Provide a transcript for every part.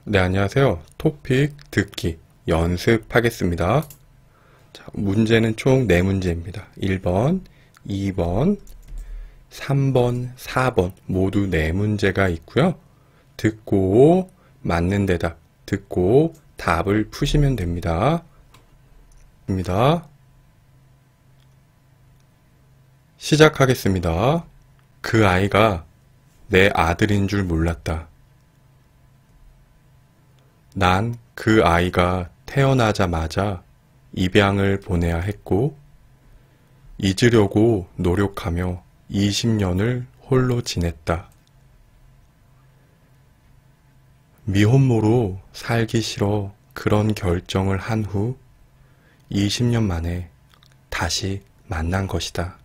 네, 안녕하세요. 토픽 듣기 연습하겠습니다. 자, 문제는 총 4문제입니다. 1번, 2번, 3번, 4번 모두 4문제가 있고요. 듣고 맞는 대답, 듣고 답을 푸시면 됩니다. 시작하겠습니다. 그 아이가 내 아들인 줄 몰랐다. 난 그 아이가 태어나자마자 입양을 보내야 했고, 잊으려고 노력하며 20년을 홀로 지냈다. 미혼모로 살기 싫어 그런 결정을 한 후 20년 만에 다시 만난 것이다.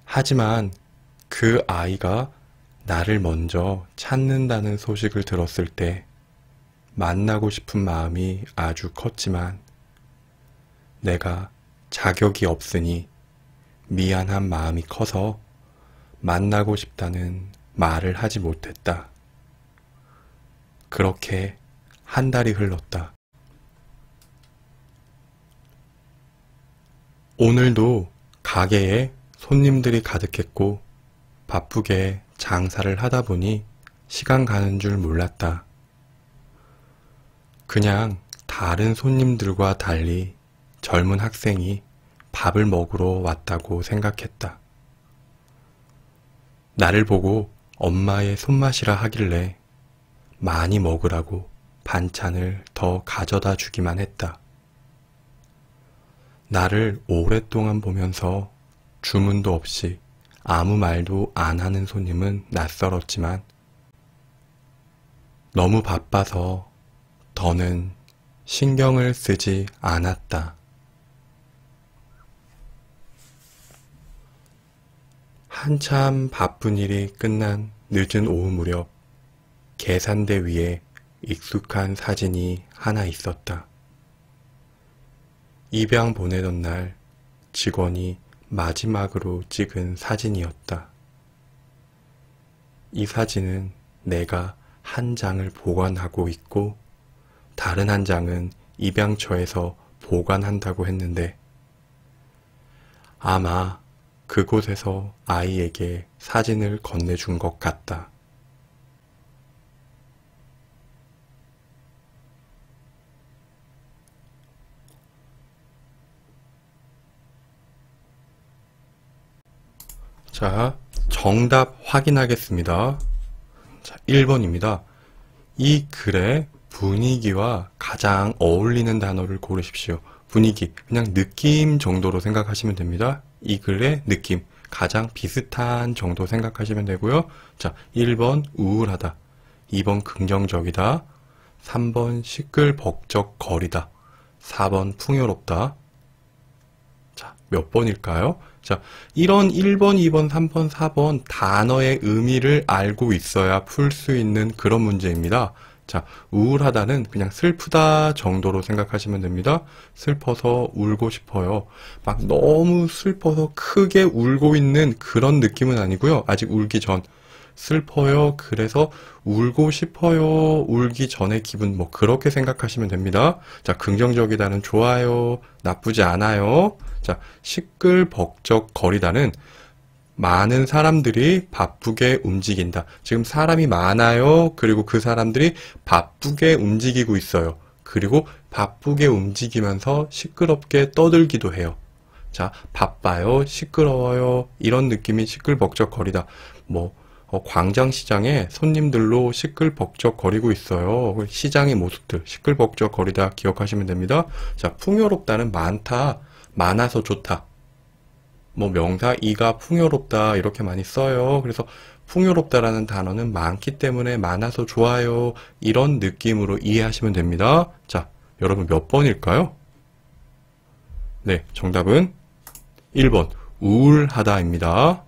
하지만 그 아이가 나를 먼저 찾는다는 소식을 들었을 때 만나고 싶은 마음이 아주 컸지만 내가 자격이 없으니 미안한 마음이 커서 만나고 싶다는 말을 하지 못했다. 그렇게 한 달이 흘렀다. 오늘도 가게에 손님들이 가득했고 바쁘게 장사를 하다 보니 시간 가는 줄 몰랐다. 그냥 다른 손님들과 달리 젊은 학생이 밥을 먹으러 왔다고 생각했다. 나를 보고 엄마의 손맛이라 하길래 많이 먹으라고 반찬을 더 가져다 주기만 했다. 나를 오랫동안 보면서 주문도 없이 아무 말도 안 하는 손님은 낯설었지만 너무 바빠서 더는 신경을 쓰지 않았다. 한참 바쁜 일이 끝난 늦은 오후 무렵 계산대 위에 익숙한 사진이 하나 있었다. 입양 보내던 날 직원이 마지막으로 찍은 사진이었다. 이 사진은 내가 한 장을 보관하고 있고 다른 한 장은 입양처에서 보관한다고 했는데 아마 그곳에서 아이에게 사진을 건네준 것 같다. 자, 정답 확인하겠습니다. 자, 1번입니다. 이 글의 분위기와 가장 어울리는 단어를 고르십시오. 분위기, 그냥 느낌 정도로 생각하시면 됩니다. 이 글의 느낌, 가장 비슷한 정도 생각하시면 되고요. 자, 1번 우울하다, 2번 긍정적이다, 3번 시끌벅적거리다, 4번 풍요롭다. 자, 몇 번일까요? 자, 이런 1번, 2번, 3번, 4번 단어의 의미를 알고 있어야 풀 수 있는 그런 문제입니다. 자, 우울하다는 그냥 슬프다 정도로 생각하시면 됩니다. 슬퍼서 울고 싶어요. 막 너무 슬퍼서 크게 울고 있는 그런 느낌은 아니고요. 아직 울기 전. 슬퍼요. 그래서 울고 싶어요. 울기 전의 기분 뭐 그렇게 생각하시면 됩니다. 자, 긍정적이다는 좋아요. 나쁘지 않아요. 자, 시끌벅적거리다는 많은 사람들이 바쁘게 움직인다. 지금 사람이 많아요. 그리고 그 사람들이 바쁘게 움직이고 있어요. 그리고 바쁘게 움직이면서 시끄럽게 떠들기도 해요. 자, 바빠요. 시끄러워요. 이런 느낌이 시끌벅적거리다. 뭐 광장시장에 손님들로 시끌벅적거리고 있어요. 시장의 모습들 시끌벅적거리다 기억하시면 됩니다. 자, 풍요롭다는 많다, 많아서 좋다. 뭐 명사 이가 풍요롭다 이렇게 많이 써요. 그래서 풍요롭다라는 단어는 많기 때문에 많아서 좋아요. 이런 느낌으로 이해하시면 됩니다. 자, 여러분 몇 번일까요? 네, 정답은 1번 우울하다입니다.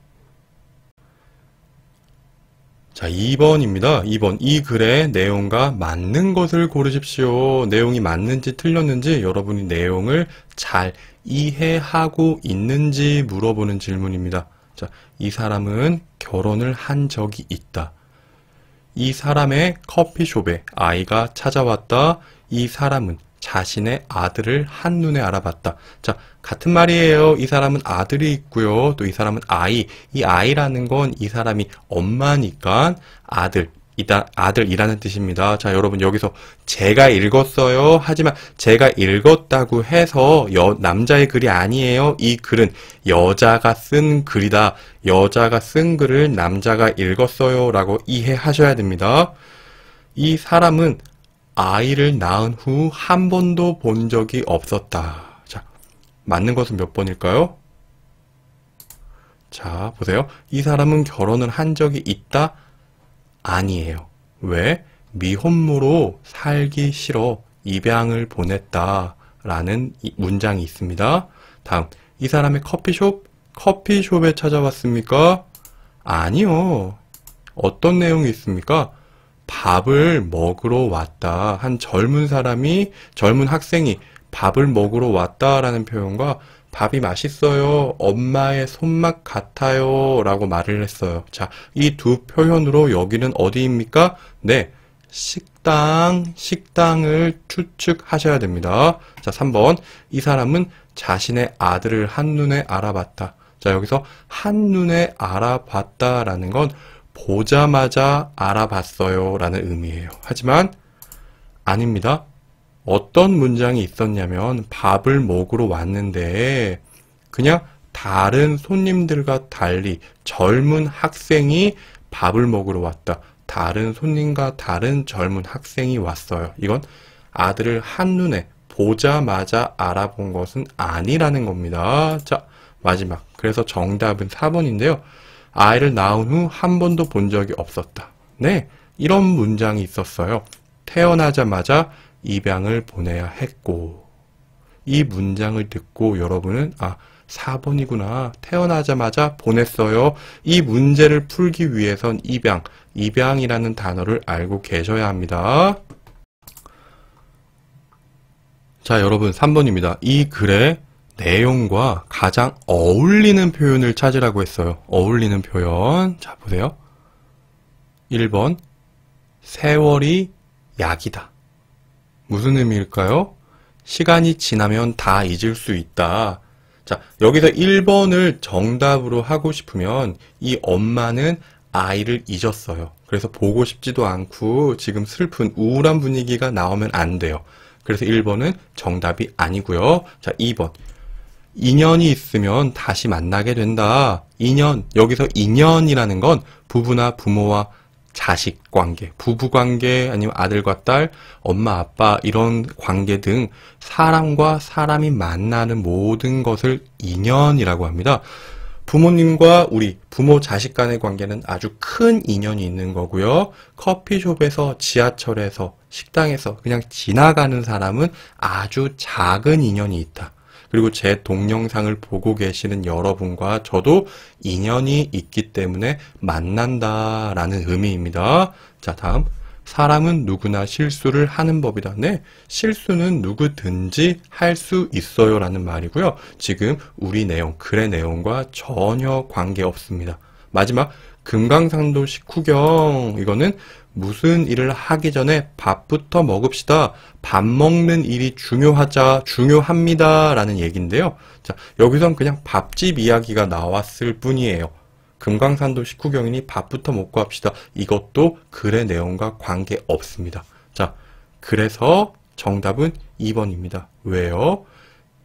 자, 2번입니다. 2번. 이 글의 내용과 맞는 것을 고르십시오. 내용이 맞는지 틀렸는지 여러분이 내용을 잘 이해하고 있는지 물어보는 질문입니다. 자, 이 사람은 결혼을 한 적이 있다. 이 사람의 커피숍에 아이가 찾아왔다. 이 사람은 자신의 아들을 한눈에 알아봤다. 자, 같은 말이에요. 이 사람은 아들이 있고요. 또 이 사람은 아이. 이 아이라는 건 이 사람이 엄마니까 아들이라는 뜻입니다. 자, 여러분 여기서 제가 읽었어요. 하지만 제가 읽었다고 해서 남자의 글이 아니에요. 이 글은 여자가 쓴 글이다. 여자가 쓴 글을 남자가 읽었어요. 라고 이해하셔야 됩니다. 이 사람은 아이를 낳은 후 한 번도 본 적이 없었다. 자, 맞는 것은 몇 번일까요? 자, 보세요. 이 사람은 결혼을 한 적이 있다? 아니에요. 왜? 미혼모로 살기 싫어 입양을 보냈다 라는 문장이 있습니다. 다음, 이 사람의 커피숍에 찾아왔습니까? 아니요. 어떤 내용이 있습니까? 밥을 먹으러 왔다. 한 젊은 학생이 밥을 먹으러 왔다라는 표현과 밥이 맛있어요. 엄마의 손맛 같아요. 라고 말을 했어요. 자, 이 두 표현으로 여기는 어디입니까? 네, 식당을 추측하셔야 됩니다. 자, 3번. 이 사람은 자신의 아들을 한눈에 알아봤다. 자, 여기서 한눈에 알아봤다라는 건 보자마자 알아봤어요. 라는 의미예요. 하지만 아닙니다. 어떤 문장이 있었냐면 밥을 먹으러 왔는데 그냥 다른 손님들과 달리 젊은 학생이 밥을 먹으러 왔다. 다른 손님과 다른 젊은 학생이 왔어요. 이건 아들을 한눈에 보자마자 알아본 것은 아니라는 겁니다. 자, 마지막. 그래서 정답은 4번인데요. 아이를 낳은 후 한 번도 본 적이 없었다. 네, 이런 문장이 있었어요. 태어나자마자 입양을 보내야 했고, 이 문장을 듣고 여러분은 4번이구나. 태어나자마자 보냈어요. 이 문제를 풀기 위해선 입양이라는 단어를 알고 계셔야 합니다. 자, 여러분 3번입니다. 이 글의 내용과 가장 어울리는 표현을 찾으라고 했어요. 어울리는 표현. 자, 보세요. 1번, 세월이 약이다. 무슨 의미일까요? 시간이 지나면 다 잊을 수 있다. 자, 여기서 1번을 정답으로 하고 싶으면 이 엄마는 아이를 잊었어요. 그래서 보고 싶지도 않고 지금 슬픈 우울한 분위기가 나오면 안 돼요. 그래서 1번은 정답이 아니고요. 자, 2번. 인연이 있으면 다시 만나게 된다. 인연, 여기서 인연이라는 건 부부나 부모와 자식 관계, 부부 관계, 아니면 아들과 딸, 엄마, 아빠 이런 관계 등 사람과 사람이 만나는 모든 것을 인연이라고 합니다. 부모님과 우리 부모 자식 간의 관계는 아주 큰 인연이 있는 거고요. 커피숍에서, 지하철에서, 식당에서 그냥 지나가는 사람은 아주 작은 인연이 있다. 그리고 제 동영상을 보고 계시는 여러분과 저도 인연이 있기 때문에 만난다라는 의미입니다. 자, 다음. 사람은 누구나 실수를 하는 법이다. 네, 실수는 누구든지 할 수 있어요 라는 말이고요. 지금 우리 내용, 글의 내용과 전혀 관계없습니다. 마지막, 금강산도 식후경. 이거는 무슨 일을 하기 전에 밥부터 먹읍시다. 밥 먹는 일이 중요합니다. 라는 얘기인데요. 자, 여기선 그냥 밥집 이야기가 나왔을 뿐이에요. 금강산도 식후경이니 밥부터 먹고 합시다. 이것도 글의 내용과 관계없습니다. 자, 그래서 정답은 2번입니다. 왜요?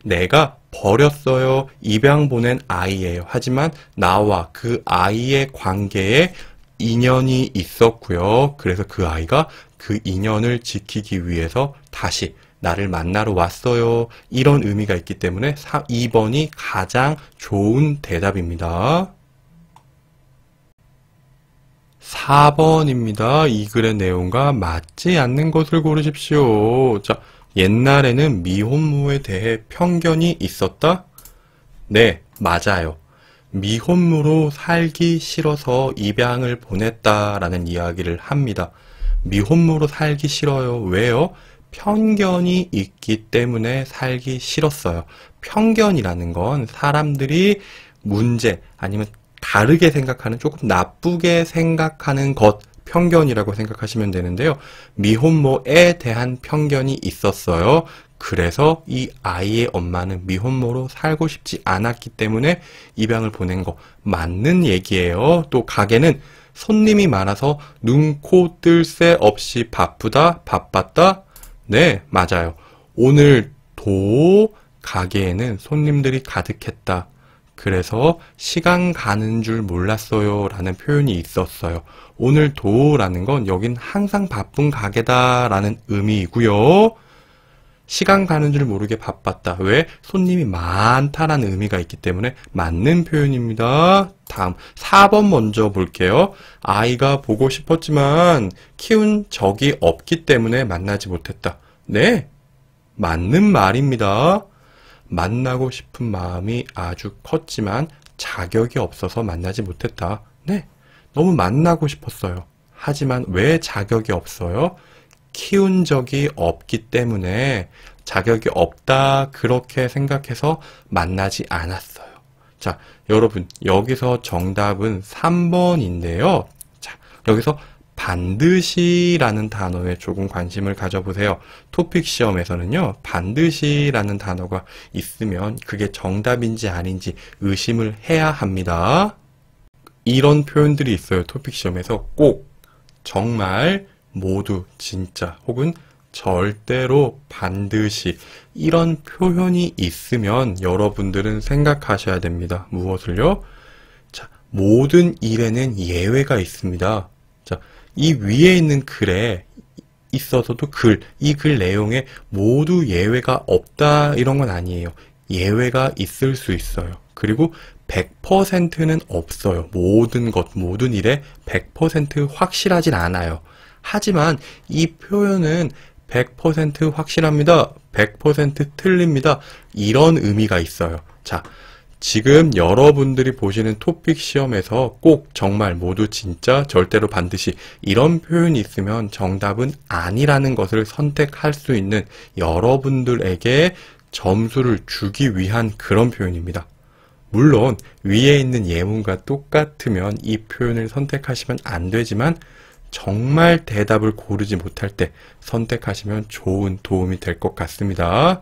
내가 버렸어요. 입양 보낸 아이예요. 하지만 나와 그 아이의 관계에 인연이 있었고요. 그래서 그 아이가 그 인연을 지키기 위해서 다시 나를 만나러 왔어요. 이런 의미가 있기 때문에 2번이 가장 좋은 대답입니다. 4번입니다. 이 글의 내용과 맞지 않는 것을 고르십시오. 자, 옛날에는 미혼모에 대해 편견이 있었다? 네, 맞아요. 미혼모로 살기 싫어서 입양을 보냈다라는 이야기를 합니다. 미혼모로 살기 싫어요. 왜요? 편견이 있기 때문에 살기 싫었어요. 편견이라는 건 사람들이 문제 아니면 다르게 생각하는, 조금 나쁘게 생각하는 것, 편견이라고 생각하시면 되는데요. 미혼모에 대한 편견이 있었어요. 그래서 이 아이의 엄마는 미혼모로 살고 싶지 않았기 때문에 입양을 보낸 거 맞는 얘기예요. 또 가게는 손님이 많아서 눈, 코, 뜰 새 없이 바쁘다, 바빴다? 네, 맞아요. 오늘도 가게에는 손님들이 가득했다. 그래서 시간 가는 줄 몰랐어요 라는 표현이 있었어요. 오늘도 라는 건 여긴 항상 바쁜 가게다 라는 의미이고요. 시간 가는 줄 모르게 바빴다. 왜? 손님이 많다라는 의미가 있기 때문에 맞는 표현입니다. 다음 4번 먼저 볼게요. 아이가 보고 싶었지만 키운 적이 없기 때문에 만나지 못했다. 네, 맞는 말입니다. 만나고 싶은 마음이 아주 컸지만 자격이 없어서 만나지 못했다. 네, 너무 만나고 싶었어요. 하지만 왜 자격이 없어요? 키운 적이 없기 때문에 자격이 없다 그렇게 생각해서 만나지 않았어요. 자, 여러분 여기서 정답은 3번인데요. 자, 여기서 반드시라는 단어에 조금 관심을 가져보세요. 토픽 시험에서는요, 반드시라는 단어가 있으면 그게 정답인지 아닌지 의심을 해야 합니다. 이런 표현들이 있어요. 토픽 시험에서 꼭, 정말, 모두, 진짜, 혹은 절대로, 반드시 이런 표현이 있으면 여러분들은 생각하셔야 됩니다. 무엇을요? 자, 모든 일에는 예외가 있습니다. 자, 이 위에 있는 글에 있어서도 이 글 내용에 모두 예외가 없다 이런 건 아니에요. 예외가 있을 수 있어요. 그리고 100%는 없어요. 모든 일에 100% 확실하진 않아요. 하지만 이 표현은 100% 확실합니다. 100% 틀립니다. 이런 의미가 있어요. 자, 지금 여러분들이 보시는 토픽 시험에서 꼭 정말 모두 진짜 절대로 반드시 이런 표현이 있으면 정답은 아니라는 것을 선택할 수 있는 여러분들에게 점수를 주기 위한 그런 표현입니다. 물론 위에 있는 예문과 똑같으면 이 표현을 선택하시면 안 되지만 정말 대답을 고르지 못할 때 선택하시면 좋은 도움이 될 것 같습니다.